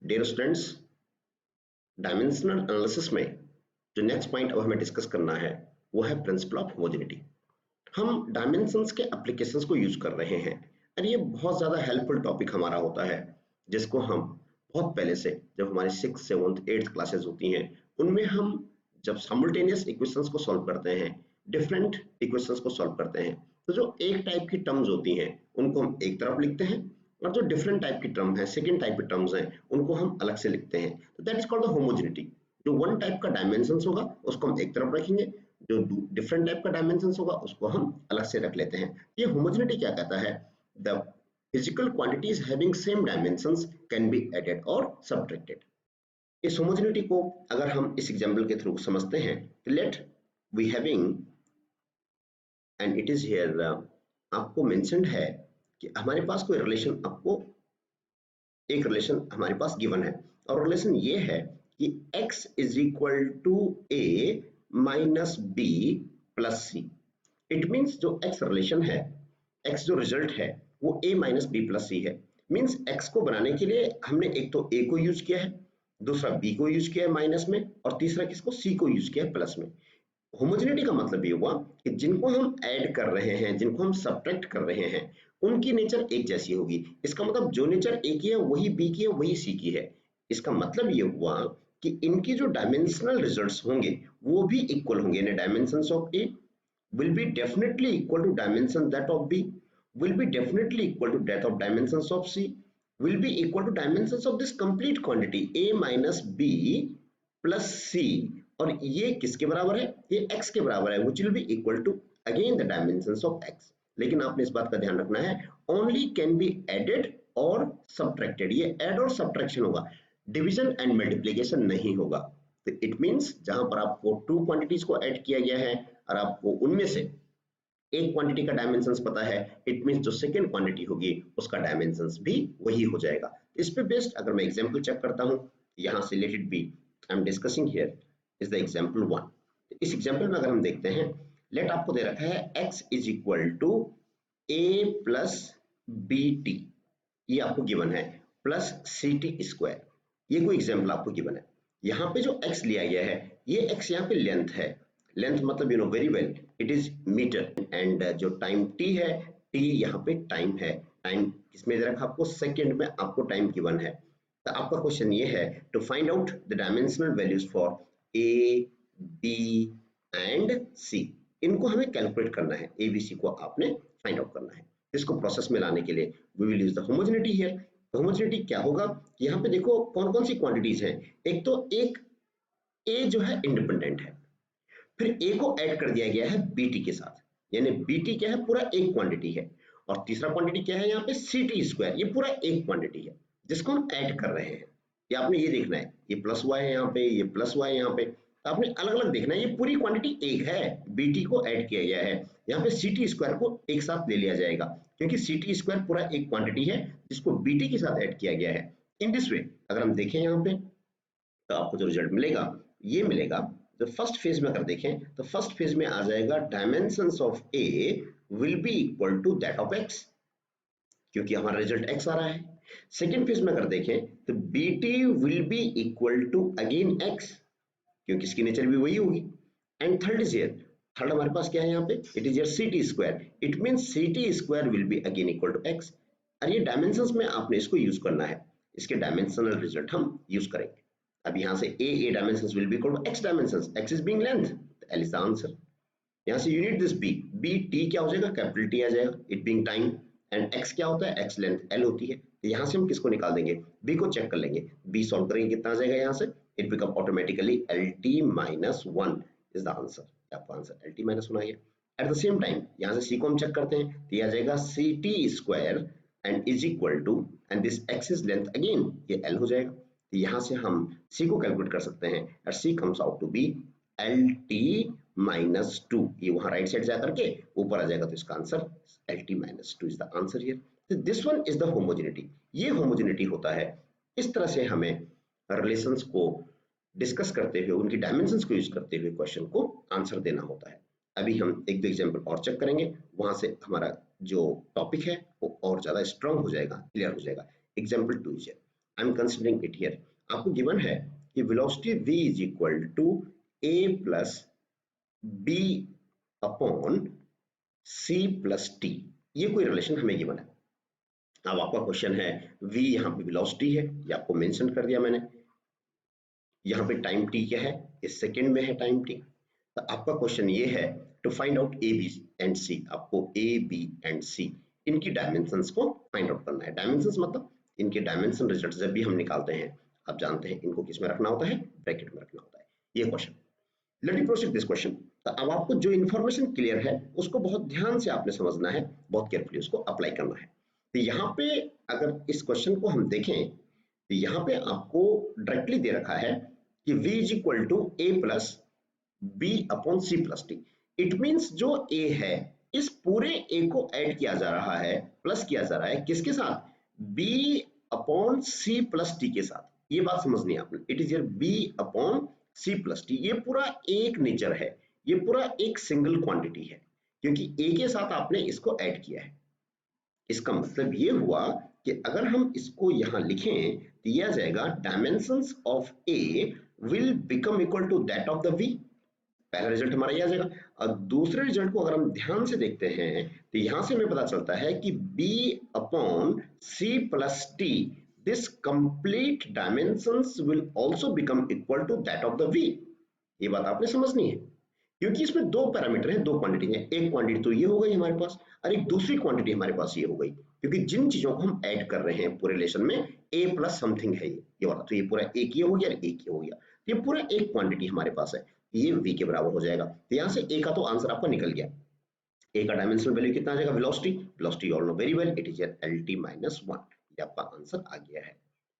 Dear students, dimensional analysis में जो next point अब हमें डिस्कस करना है वो है प्रिंसिपल ऑफ होमोजेनिटी। हम डायमेंशंस के एप्लीकेशंस को यूज कर रहे हैं और ये बहुत ज़्यादा हेल्पफुल टॉपिक हमारा होता है, जिसको हम बहुत पहले से जब हमारी 6th 7th 8th क्लासेस होती हैं उनमें हम जब साइमल्टेनियस इक्वेशंस को सॉल्व करते हैं, डिफरेंट इक्वेशंस को सॉल्व करते हैं, तो जो एक टाइप की टर्म्स होती हैं उनको हम एक तरफ लिखते हैं और जो डिफरेंट टाइप की टर्म है, सेकेंड टाइप की टर्म्स हैं, उनको हम अलग से लिखते हैं। तो that is called the homogeneity. जो वन टाइप का डायमेंशंस होगा उसको हम एक तरफ रखेंगे, जो डिफरेंट टाइप का डायमेंशंस होगा उसको हम अलग से रख लेते हैं। ये होमोजेनिटी क्या कहता है? The physical quantities having same dimensions can be added और सब्ट्रैक्टेड। इस होमोजेनिटी को अगर हम इस एग्जांपल के थ्रू समझते हैं, let we having and it is here, आपको मेंशन्ड है कि हमारे पास कोई रिलेशन, आपको एक रिलेशन हमारे पास गिवन है और रिलेशन ये है कि x is equal to a minus B plus C. It means जो x रिलेशन है, x जो रिजल्ट है वो a minus B plus C है। मीन्स x को बनाने के लिए हमने एक तो a को यूज किया है, दूसरा b को यूज किया है माइनस में, और तीसरा किसको, c को यूज किया है प्लस में। होमोजेनिटी का मतलब ये हुआ कि जिनको हम ऐड कर रहे हैं, जिनको हम सब्ट्रैक्ट कर रहे हैं, उनकी नेचर एक जैसी होगी। इसका मतलब जो नेचर ए की है वही बी की है वही सी की है। इसका मतलब ये हुआ कि इनकी जो डायमेंशनल रिजल्ट्स होंगे वो भी इक्वल होंगे। यानी dimensions of A will be definitely equal to dimension that of B, will be definitely equal to that of dimensions of C, will be equal to dimensions of this complete quantity A minus B plus C। और ये किसके बराबर है? ये x के बराबर है, which will be equal to again the dimensions of x। लेकिन आपने इस बात का ध्यान रखना है, only can be added और subtracted। ये add और subtraction होगा, डिविजन एंड मल्टीप्लिकेशन नहीं होगा। तो इट मीन्स जहां पर आपको टू क्वांटिटीज को ऐड किया गया है और आपको उनमें से एक क्वांटिटी का डायमेंशंस पता है, इट मीन्स जो सेकेंड क्वांटिटी होगी उसका डायमेंशंस भी वही हो जाएगा। इस पे बेस्ड अगर मैं एग्जांपल चेक करता हूं, यहां से let it be I am discussing here is the example 1। इस एग्जांपल में अगर हम देखते हैं, लेट आपको दे रखा है x is equal to a plus B T, ये आपको गिवन है, प्लस सी टी स्क्वायर, ये कोई एग्जाम्पल आपको गिवन है। यहाँ पे जो x लिया गया है, ये x यहाँ पे लेंथ है, लेंथ मतलब you know very well it is metre, and जो टाइम t है, t यहाँ पे टाइम है। टाइम किसमें दे रखा आपको? सेकंड में आपको टाइम गिवन है। तो आपका क्वेश्चन ये है to find out the dimensional values for a, b and c। इनको हमें कैलकुलेट करना है, a, b, c को आपने फाइंड आउट करना है। इसको प्रोसेस में लाने के लिए we will use the homogeneity here. Homogeneity क्या होगा? यहाँ पे देखो कौन कौन सी क्वांटिटीज हैं। एक तो एक a जो है इंडिपेंडेंट है, फिर a को ऐड कर दिया गया है bt के साथ, यानी bt क्या है? पूरा एक क्वांटिटी है। और तीसरा क्वांटिटी क्या है यहाँ पे? ct स्क्वायर, ये पूरा एक क्वांटिटी है जिसको हम ऐड कर रहे हैं। ये आपने ये देखना है, ये प्लस हुआ है यहाँ पे, ये प्लस हुआ है यहाँ पे, तो आपने अलग अलग देखना है। ये पूरी क्वांटिटी एक है, bt को ऐड किया गया है, यहाँ पे ct स्क्वायर को एक साथ ले लिया जाएगा क्योंकि ct स्क्वायर पूरा एक क्वांटिटी है जिसको bt के साथ ऐड किया गया है। इन दिस वे अगर हम देखें यहाँ पे तो आपको जो रिजल्ट मिलेगा ये मिलेगा। जो फर्स्ट फेज में अगर देखें तो फर्स्ट फेज में आ जाएगा dimensions of a will be equal to that of x, क्योंकि हमारा रिजल्ट x आ रहा है। सेकेंड फेज में अगर देखें तो bt will be equal to again x, क्योंकि इसकी नेचर भी वही होगी। And third is here, third हमारे पास क्या है यहाँ पे? It is your ct square, it means ct square will be again equal to x। और ये डायमेंशंस में आपने इसको यूज करना है, इसके डायमेंशनल रिजल्ट हम यूज करेंगे। अब यहाँ से a dimensions will be equal to x dimensions, x is being length, l is the answer. यहाँ से यूनिट दिस b t क्या हो जाएगा? कैपिटल T आ जाएगा, it being time, and x क्या होता है? x लेंथ l होती है। तो यहाँ से हम किसको निकाल देंगे? b को चेक कर लेंगे, b सॉल्व करेंगे कितना आ जाएगा यहाँ से? It become automatically lt minus 1 is the answer. आपका आंसर lt माइनस 1 आ गया। एट द सेम टाइम यहाँ से c को हम चेक करते हैं, तो ये आ जाएगा ct square and is equal to, and this x is length again, ये l हो जाएगा। तो यहाँ से हम c को कैलकुलेट कर सकते हैं, और c comes out to be lt minus 2, ये वहां राइट साइड जा करके ऊपर आ जाएगा, तो इसका answer lt minus 2 is the answer here. तो this one is the homogeneity. ये होमोजेनिटी होता है। इस तरह से हमें रिलेशंस को डिस्कस करते हुए, उनकी डायमेंशंस को यूज करते हुए क्वेश्चन को आंसर देना होता है। अभी हम एक दो एग्जांपल और चेक करेंगे, वहां से हमारा जो टॉपिक है वो और ज्यादा स्ट्रांग हो जाएगा, क्लियर हो जाएगा। एग्जांपल 2 है, I am considering it here. आपको गिवन है कि velocity v is equal to a plus b upon c plus t, ये कोई रिलेशन हमें गिवन है। अब आपका क्वेश्चन है v यहाँ पे वेलोसिटी है, ये आपको मेंशन कर दिया मैंने। यहाँ पे टाइम t क्या है, इस सेकंड में है टाइम t। तो आपका क्वेश्चन ये है to find out a b and c. आपको ए बी एंड सी इनकी डायमेंशंस को फाइंड आउट करना है। डायमेंशंस मतलब इनके डायमेंशन रिजल्ट जब भी हम निकालते हैं, आप जानते हैं इनको किस में रखना होता है, ब्रैकेट में रखना होता है। ये question, let me proceed this question. तो अब आपको जो इन्फॉर्मेशन क्लियर है उसको बहुत ध्यान से आपने समझना है, बहुत केयरफुली उसको अप्लाई करना है। तो यहाँ पे अगर इस क्वेश्चन को हम देखें तो यहाँ पे आपको डायरेक्टली दे रखा है कि v is equal to A plus b upon C plus T. It means जो a है इस पूरे a को ऐड किया जा रहा है, प्लस किया जा रहा है किसके साथ, b upon C plus T के साथ। ये बात समझनी है आपने, it is your b upon C plus T. ये पूरा एक नेचर है, ये पूरा एक सिंगल क्वांटिटी है, क्योंकि a के साथ आपने इसको ऐड किया है। इसका मतलब ये हुआ कि अगर हम इसको यहां लिखें तो यह आ जाएगा dimensions of a will become equal to that of the v। पहला रिजल्ट हमारा ये आ जाएगा। और दूसरे रिजल्ट को अगर हम ध्यान से देखते हैं तो यहां से हमें पता चलता है कि b upon c plus t, this complete dimensions will also become equal to that of the v। ये बात आपने समझनी है, क्योंकि इसमें दो पैरामीटर हैं, दो क्वांटिटी हैं। एक क्वांटिटी तो ये हो गई हमारे पास और एक दूसरी क्वांटिटी हमारे पास ये हो गई, क्योंकि जिन चीजों को हम ऐड कर रहे हैं पूरे रिलेशन में a प्लस समथिंग है ये वाला, तो ये पूरा एक ये हो गया और एक ये हो गया, तो ये पूरा एक क्वांटिटी हमारे पास है, ये v के बराबर हो जाएगा। तो यहाँ से a का तो आंसर आपका निकल गया। a का डायमेंशनल वैल्यू कितना आ जाएगा, velocity. Velocity all know very well, it is lt minus 1। ये आपका आंसर आ गया है।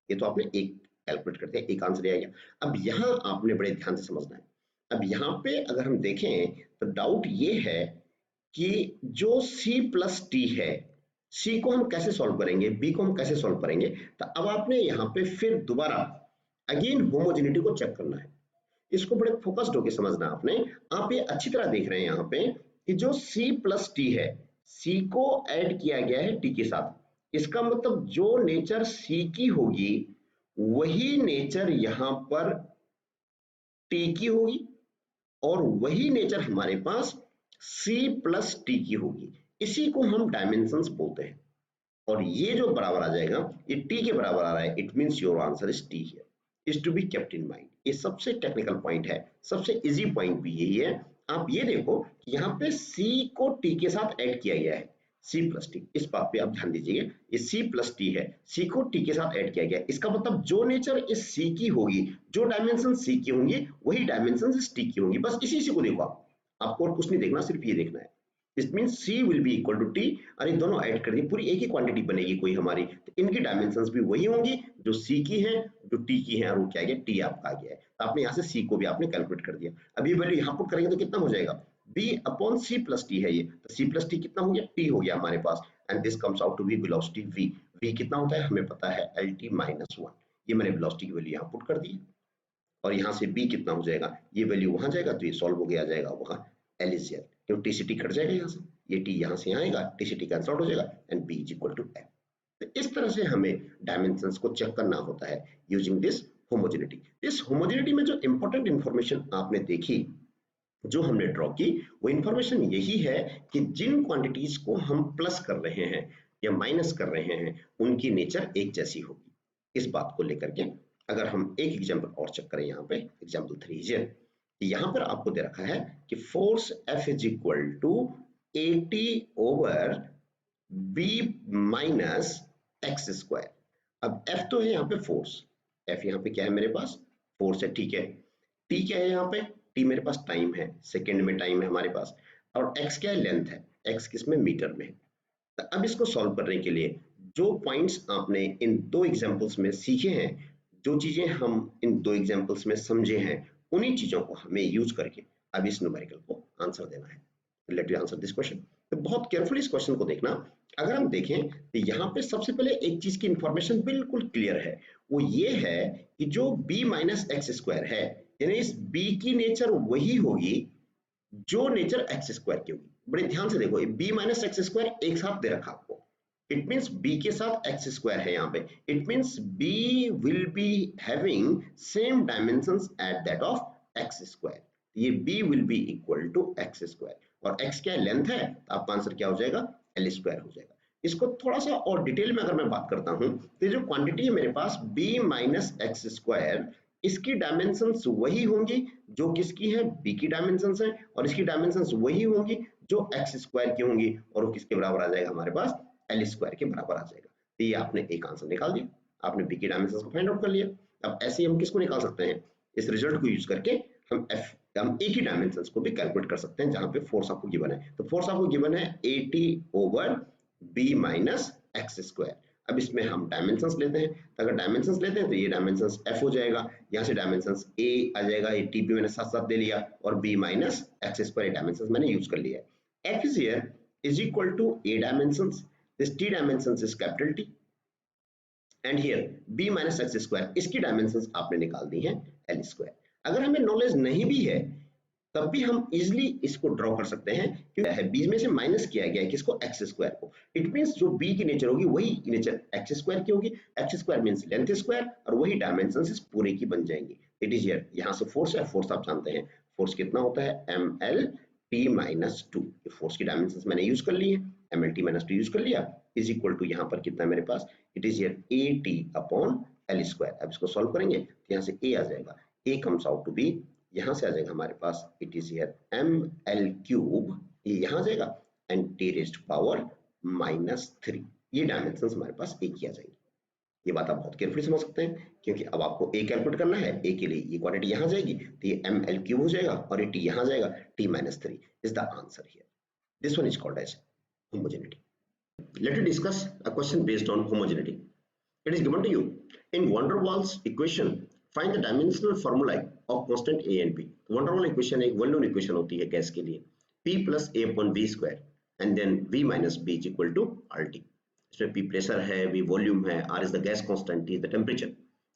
ये तो आपने एक कैलकुलेट करते हैं, एक आंसर आ गया। अब यहाँ आपने बड़े ध्यान से समझना है। अब यहाँ पे अगर हम देखें तो डाउट ये है कि जो c प्लस टी है, c को हम कैसे सॉल्व करेंगे, b को हम कैसे सॉल्व करेंगे। तो अब आपने यहाँ पे फिर दोबारा अगेन होमोजेनिटी को चेक करना है। इसको बड़े फोकस्ड होकर समझना आपने। आप ये अच्छी तरह देख रहे हैं यहाँ पे कि जो c प्लस टी है, c को ऐड किया गया है t के साथ। इसका मतलब जो नेचर c की होगी वही नेचर यहाँ पर t की होगी, और वही नेचर हमारे पास c प्लस टी की होगी। इसी को हम डायमेंशंस बोलते हैं। और ये जो बराबर आ जाएगा, ये t के बराबर आ रहा है, it means your answer is t here, is to be kept in mind. ये सबसे टेक्निकल पॉइंट है, सबसे इजी पॉइंट भी यही है। आप ये देखो यहाँ पे c को t के साथ ऐड किया गया है, c प्लस टी, इस बात पे आप ध्यान दीजिएगा। ये c प्लस टी है, c को t के साथ ऐड किया गया है। इसका मतलब जो नेचर इस c की होगी, जो डायमेंशन c की होंगी वही डायमेंशन इस t की होंगी। बस इसी को देखो आपको और कुछ नहीं देखना, सिर्फ ये देखना है। It means c will be equal to t, और ये दोनों ऐड कर दिए पूरी एक ही क्वांटिटी बनेगी कोई हमारी, तो इनकी डायमेंशंस भी वही होंगी जो c की है, जो t की है, और वो क्या आ गया, t आपका आ गया है। तो आपने यहाँ से c को भी आपने कैलकुलेट कर दिया। अब ये वैल्यू यहाँ पुट करेंगे तो कितना हो जाएगा, b upon c plus T है ये, तो c प्लस टी कितना हो गया, t हो गया हमारे पास, and this comes out to be velocity v। v कितना होता है हमें पता है, lt माइनस 1। ये मैंने वेलोसिटी की वैल्यू यहाँ पुट कर दी, और यहाँ से b कितना हो जाएगा, ये वैल्यू वहां जाएगा तो ये सॉल्व हो गया, आ जाएगा वहां l इज हियर, क्योंकि टी सी टी कट जाएगा यहाँ से, ये t यहाँ से आएगा, T C T cancel out हो जाएगा, and b is equal to f। तो इस तरह से हमें डायमेंशंस को चेक करना होता है यूजिंग दिस होमोजेनिटी। इस होमोजेनिटी में जो इंपॉर्टेंट इंफॉर्मेशन आपने देखी, जो हमने ड्रॉ की, वो इंफॉर्मेशन यही है कि जिन क्वांटिटीज को हम प्लस कर रहे हैं या माइनस कर रहे हैं उनकी नेचर एक जैसी होगी। इस बात को लेकर के अगर हम एक एग्जांपल और चेक करें, यहाँ पे एग्जांपल 3 हियर, यहाँ पर आपको दे रखा है कि force F is equal to 80 over b minus X square. अब F तो है यहाँ पे फोर्स, F यहाँ पे क्या है मेरे पास, फोर्स है, ठीक है। T क्या है यहाँ पे, T मेरे पास टाइम है, सेकेंड में टाइम है हमारे पास, और x क्या है, लेंथ है, x किस में, मीटर में है। तो अब इसको सॉल्व करने के लिए जो पॉइंट्स आपने इन दो एग्जांपल्स में सीखे हैं, जो चीजें हम इन दो एग्जांपल्स में समझे हैं, उन्हीं चीजों को हमें यूज करके अब इस न्यूमेरिकल को आंसर देना है। Let you answer this question. तो बहुत केयरफुली इस क्वेश्चन को देखना। अगर हम देखें तो यहाँ पे सबसे पहले एक चीज की इंफॉर्मेशन बिल्कुल क्लियर है, वो ये है कि जो b माइनस एक्स स्क्वायर है, यानी इस b की नेचर वही होगी जो नेचर एक्स स्क्वायर की होगी। बड़े ध्यान से देखो, b माइनस एक्स स्क्वायर एक साथ दे रखा आपको, इट मीन्स b के साथ एक्स स्क्वायर है यहाँ पे, it means b will be having same dimensions at that of X square. ये b will be equal to X square और x क्या लेंथ है, तो आपका आंसर क्या हो जाएगा, एल स्क्वायर हो जाएगा। इसको थोड़ा सा और डिटेल में अगर मैं बात करता हूँ तो जो क्वांटिटी है मेरे पास b माइनस एक्स स्क्वायर, इसकी डायमेंशंस वही होंगी जो किसकी है, b की डायमेंशंस है, और इसकी डायमेंशंस वही होंगी जो एक्स स्क्वायर की होंगी, और वो किसके बराबर आ जाएगा हमारे पास, एल स्क्वायर के बराबर आ जाएगा। तो ये आपने एक आंसर निकाल दिया, आपने बी की डायमेंशंस को फाइंड आउट कर लिया। अब ऐसे ही हम किसको निकाल सकते हैं, इस रिजल्ट को यूज करके हम ए की डायमेंशंस को भी कैलकुलेट कर सकते हैं, जहां पे फोर्स आपको गिवन है। तो फोर्स आपको गिवन है 80 over B minus X square. अब इसमें हम डायमेंशंस लेते हैं, तो अगर डायमेंशंस लेते हैं तो ये डायमेंशंस एफ हो जाएगा, यहाँ से डायमेंशंस ए आ जाएगा, ये टी भी मैंने साथ साथ दे लिया, और B minus X square dimensions मैंने यूज कर लिया है। F is here is equal to a dimensions, this t dimensions is capital T, and here b minus x square, इसकी dimensions आपने निकाल दी हैं l square। अगर हमें नॉलेज नहीं भी है तब भी हम इजिली इसको ड्रॉ कर सकते हैं, क्योंकि b में से माइनस किया गया है किसको, x स्क्वायर को। इट मींस जो b की नेचर होगी वही नेचर x स्क्वायर की होगी, x square means length square, और वही डायमेंशंस इस पूरे की बन जाएंगी। इट इज हियर, यहाँ से फोर्स है, फोर्स आप जानते हैं फोर्स कितना होता है, ml t minus two, force की डायमेंशंस मैंने यूज कर ली है, ml t minus two use कर लिया, इज इक्वल टू यहाँ पर कितना है मेरे पास, it is here a t upon l square. अब इसको सॉल्व करेंगे तो यहाँ से a आ जाएगा, a comes out to be, यहाँ से आ जाएगा हमारे पास, it is here ml cube, ये यहाँ आ जाएगा, and t raised power minus 3, ये डायमेंशंस हमारे पास एक ही आ जाएंगे। ये बात आप बहुत केयरफुली समझ सकते हैं, क्योंकि अब आपको a कैलकुलेट करना है, a के लिए ये क्वांटिटी यहाँ जाएगी तो ये ml क्यूब हो जाएगा, और ये t यहाँ जाएगा, t minus 3 is the answer here. This one is called as homogeneity. Let us discuss a question based on homogeneity. It is given to you in van der Waals equation, find the dimensional formulae of constant a and b. van der Waals equation एक well known equation होती है gas के लिए, p plus a upon v square and then v minus b is equal to RT। इसमें p pressure है, v volume है, r is the gas constant, t is the temperature।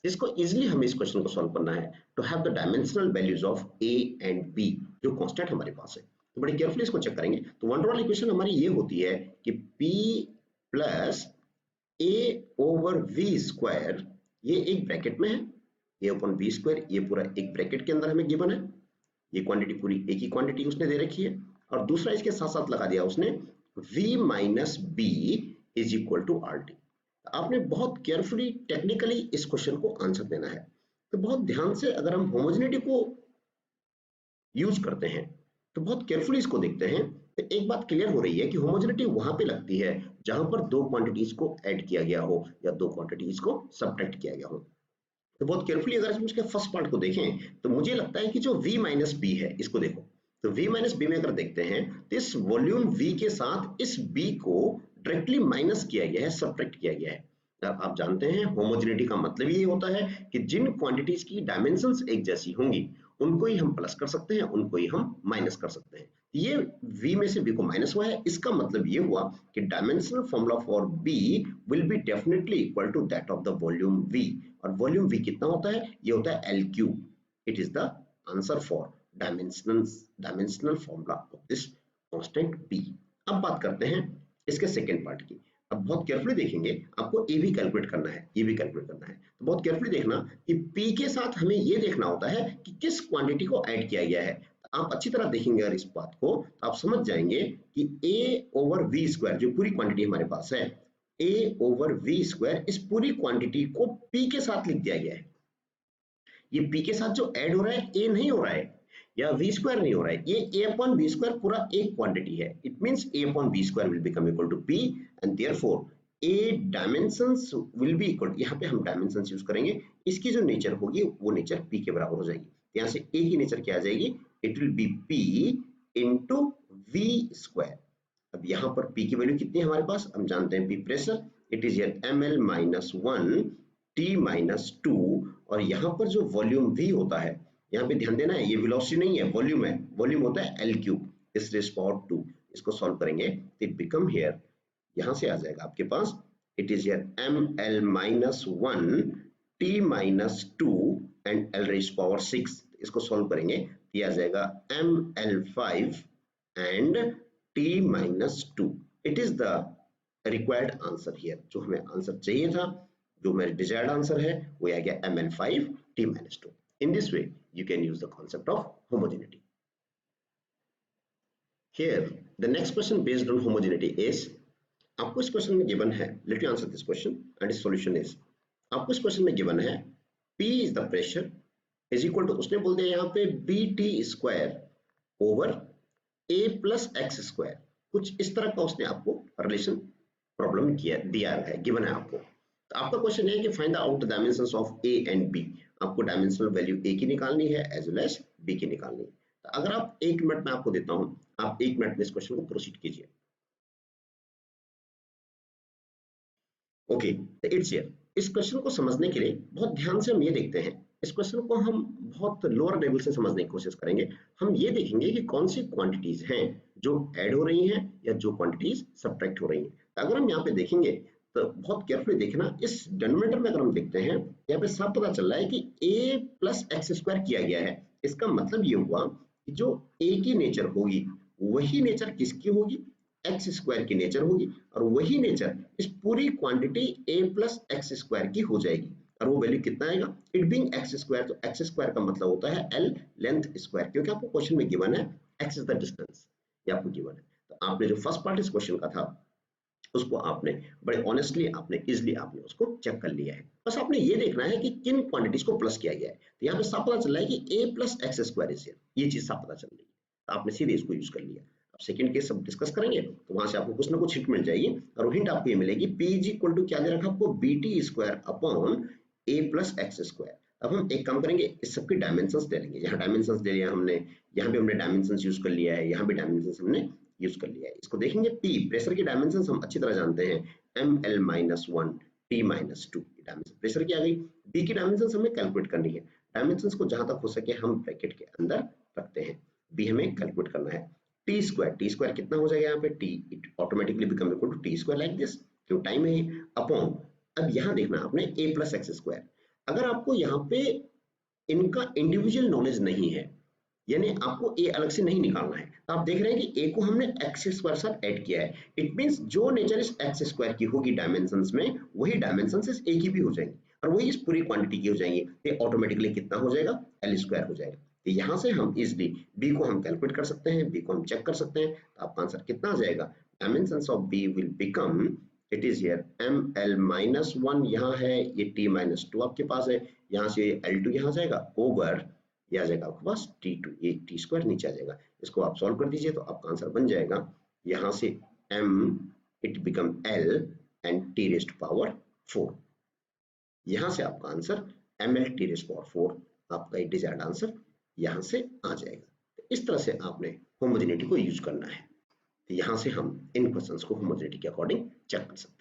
इसको easily हमें इस क्वेश्चन को solve करना है to have the dimensional values of a and b, जो कांस्टेंट हमारे पास है। तो बड़ी केयरफुली इसको चेक करेंगे। तो वन डर वाल इक्वेशन हमारी ये होती है कि p plus a over v square, ये एक ब्रैकेट में है, a ओपन v स्क्वायर, ये पूरा एक ब्रैकेट के अंदर हमें गिवन है, ये क्वांटिटी पूरी एक ही क्वांटिटी उसने दे रखी है, और दूसरा इसके साथ साथ लगा दिया उसने v minus b is equal to RT। आपने बहुत केयरफुली टेक्निकली इस क्वेश्चन को आंसर देना है। तो बहुत ध्यान से अगर हम होमोजेनिटी को यूज करते हैं तो बहुत केयरफुली इसको देखते हैं, तो एक बात क्लियर हो रही है कि होमोजेनिटी वहां पे लगती है जहां पर दो क्वांटिटीज को ऐड किया गया हो या दो क्वांटिटीज को सब्ट्रैक्ट किया गया हो। तो बहुत केयरफुली अगर हम इसके फर्स्ट पार्ट को देखें तो मुझे लगता है कि जो v माइनस बी है, इसको देखो, तो v माइनस बी में अगर देखते हैं तो इस वॉल्यूम v के साथ इस b को डायरेक्टली माइनस किया गया है, सब्ट्रैक्ट किया गया है। आप जानते हैं होमोजेनिटी का मतलब ये होता है कि जिन क्वांटिटीज की डायमेंशंस एक जैसी होंगी उनको ही हम प्लस कर सकते हैं, उनको ही हम माइनस कर सकते हैं। ये v में से b को माइनस हुआ है, इसका मतलब ये हुआ कि dimensional formula for b will be definitely equal to that of the volume v, और वॉल्यूम v कितना होता है, ये होता है l cube. It is the answer for dimensional formula of this constant b। अब बात करते हैं इसके सेकेंड पार्ट की। अब बहुत केयरफुली देखेंगे, आपको ए भी कैलकुलेट करना है, ये भी कैलकुलेट करना है, तो बहुत केयरफुली देखना कि p के साथ हमें ये देखना होता है कि किस क्वांटिटी को ऐड किया गया है। आप अच्छी तरह देखेंगे अगर इस बात को तो आप समझ जाएंगे कि a ओवर v स्क्वायर जो पूरी क्वांटिटी हमारे पास है, a ओवर v स्क्वायर, इस पूरी क्वांटिटी को p के साथ लिख दिया गया है। ये p के साथ जो ऐड हो रहा है a नहीं हो रहा है या v स्क्वायर नहीं हो रहा है, ये a अपॉन v स्क्वायर पूरा एक क्वांटिटी है। It means a upon v square will become equal to p and therefore a dimensions will be equal, यहाँ पे हम डायमेंशंस यूज करेंगे, इसकी जो नेचर होगी वो नेचर p के बराबर हो जाएगी। यहाँ से a की नेचर क्या आ जाएगी, it will be p into v square. अब यहाँ पर p की वैल्यू कितनी है हमारे पास, हम जानते हैं p pressure, it is here ml minus 1 t minus 2, और यहाँ पर जो वॉल्यूम v होता है, यहाँ पे ध्यान देना है ये वेलोसिटी नहीं है, वॉल्यूम है, वॉल्यूम होता है l क्यूब इस रेज़ पावर 2। इसको सॉल्व करेंगे तो इट बिकम हियर, यहाँ से आ जाएगा आपके पास, it is here ml minus 1 t minus 2 and l raise power 6। इसको सॉल्व करेंगे तो आ जाएगा ml5 and t minus 2। It is the required answer here, जो हमें आंसर चाहिए था, जो मेरा डिजायर्ड आंसर है, वो आ गया ml5t-2. In this way, you can use the concept of homogeneity. Here, the next question based on homogeneity is, आपको इस क्वेश्चन में गिवन है, let you answer this question and इस सॉल्यूशन इज, आपको इस क्वेश्चन में गिवन है P is the pressure is equal to, उसने बोल दिया यहाँ पे BT square over A plus X square, कुछ इस तरह का उसने आपको रिलेशन प्रॉब्लम दिया है, गिवन है आपको. तो आपका क्वेश्चन है कि find out the dimensions of A and B. आपको डायमेंशनल वैल्यू A की निकालनी है एज वेल एज B की निकालनी है. तो अगर आप 1 मिनट में आपको देता हूं, आप 1 मिनट में इस क्वेश्चन को प्रोसीड कीजिए. Okay, it's here. इस क्वेश्चन को समझने के लिए बहुत ध्यान से हम ये देखते हैं, इस क्वेश्चन को हम बहुत लोअर लेवल से समझने की कोशिश करेंगे. हम ये देखेंगे कि कौन सी क्वांटिटीज हैं जो ऐड हो रही हैं या जो क्वांटिटीज सब्ट्रैक्ट हो रही हैं. तो अगर हम यहाँ पे देखेंगे तो बहुत केयरफुली देखना, इस डिनोमिनेटर में अगर हम देखते हैं, यहाँ पे साफ पता चल रहा है कि a प्लस एक्स स्क्वायर किया गया है. इसका मतलब ये हुआ कि जो a की नेचर होगी वही नेचर किसकी होगी, एक्स स्क्वायर की नेचर होगी, और वही नेचर इस पूरी quantity a plus X square की हो जाएगी. और वो वैल्यू कितना आएगा, इट बीइंग एक्स स्क्वायर. तो एक्स स्क्वायर का मतलब होता है l लेंथ स्क्वायर, क्योंकि आपको क्वेश्चन में गिवन है x इज द डिस्टेंस, ये आपको गिवन है. तो आपने जो फर्स्ट पार्ट इस क्वेश्चन का था उसको आपने बड़े ऑनेस्टली, आपने इजिली आपने उसको चेक कर लिया है. बस आपने ये देखना है कि किन क्वांटिटीज को प्लस किया गया है. तो यहाँ पे साफ पता चल रहा है कि a plus X square is, ये चीज साफ पता चल रही है. तो आपने सीधे इसको यूज कर लिया. अब सेकंड केस सब डिस्कस करेंगे तो वहां से आपको कुछ ना कुछ हिंट मिल जाएगी, और वो हिंट आपको ये मिलेगी p इज इक्वल टू क्या दे रखा आपको, bt square upon a plus X square. अब हम एक काम करेंगे, इस सबकी डायमेंशंस ले लेंगे. यहाँ डायमेंशंस ले लिया हमने, यहाँ भी हमने डायमेंशंस यूज कर लिया है, यहाँ भी डायमेंशंस हमने यूज कर लिया है. इसको देखेंगे, P प्रेशर की डायमेंशंस हम अच्छी तरह जानते हैं, ml-1 T-2 डायमेंशन प्रेशर की आ गई. B की डायमेंशंस हमें कैलकुलेट करनी है. डायमेंशंस को जहां तक हो सके हम ब्रैकेट के अंदर रखते हैं. B हमें कैलकुलेट करना है. T स्क्वायर कितना हो जाएगा यहाँ पे, T it automatically become equal to T square like this, क्यों टाइम है, अपॉन. अब यहाँ देखना आपने a प्लस एक्स स्क्वायर. अगर आपको यहाँ पे इनका इंडिविजुअल नॉलेज नहीं है, यानी आपको a अलग से नहीं निकालना है, तो आप देख रहे हैं कि a को हमने एक्स स्क्वायर साथ ऐड किया है. इट मींस जो नेचर इस एक्स स्क्वायर की होगी डायमेंशंस में, वही डायमेंशंस इस a की भी हो जाएंगी, और वही इस पूरी क्वांटिटी की हो जाएंगी. ये ऑटोमेटिकली कितना हो जाएगा, l स्क्वायर हो जाएगा. तो यहाँ से हम इजिली b को हम कैलकुलेट कर सकते हैं, b को हम चेक कर सकते हैं. तो आपका आंसर कितना आ जाएगा, dimensions of b will become, it is here ml-1 यहाँ है, ये t-2 आपके पास है, यहाँ से l2 यहाँ जाएगा ओवर, यह आ जाएगा आपके पास T2, ये T स्क्वायर नीचे आ जाएगा. इसको आप सॉल्व कर दीजिए तो आपका आंसर बन जाएगा, यहाँ से m it become l and t raised power 4. यहाँ से आपका answer ml t raised power 4, आपका एक डिजायर्ड आंसर यहाँ से आ जाएगा. तो इस तरह से आपने होमोजेनिटी को यूज करना है. तो यहाँ से हम इन क्वेश्चंस को होमोजेनिटी के अकॉर्डिंग चेक कर सकते हैं.